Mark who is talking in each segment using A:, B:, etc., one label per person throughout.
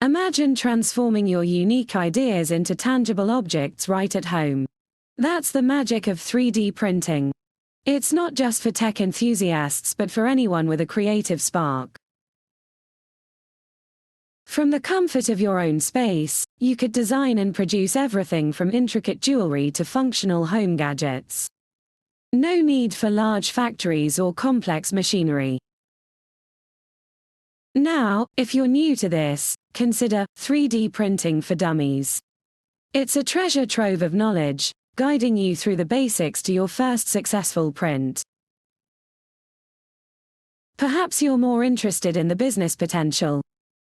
A: Imagine transforming your unique ideas into tangible objects right at home. That's the magic of 3D printing. It's not just for tech enthusiasts but for anyone with a creative spark. From the comfort of your own space, you could design and produce everything from intricate jewelry to functional home gadgets. No need for large factories or complex machinery. Now, if you're new to this, consider 3D printing for dummies. It's a treasure trove of knowledge, guiding you through the basics to your first successful print. Perhaps you're more interested in the business potential.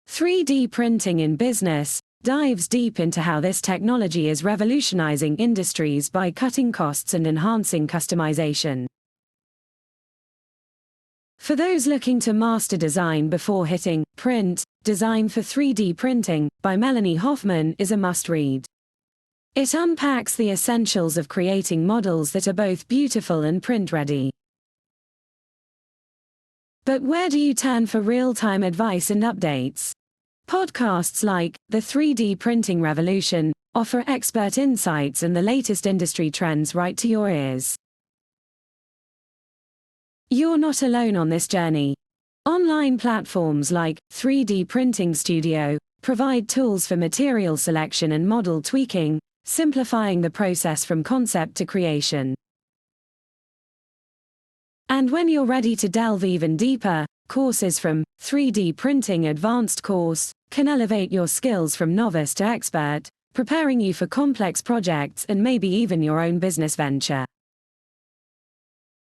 A: 3D printing in business dives deep into how this technology is revolutionizing industries by cutting costs and enhancing customization. For those looking to master design before hitting print, Design for 3D Printing by Melanie Hoffman is a must-read. It unpacks the essentials of creating models that are both beautiful and print-ready. But where do you turn for real-time advice and updates? Podcasts like The 3D Printing Revolution offer expert insights and the latest industry trends right to your ears. You're not alone on this journey. Online platforms like 3D Printing Studio provide tools for material selection and model tweaking, simplifying the process from concept to creation. And when you're ready to delve even deeper, courses from 3D Printing Advanced Course can elevate your skills from novice to expert, preparing you for complex projects and maybe even your own business venture.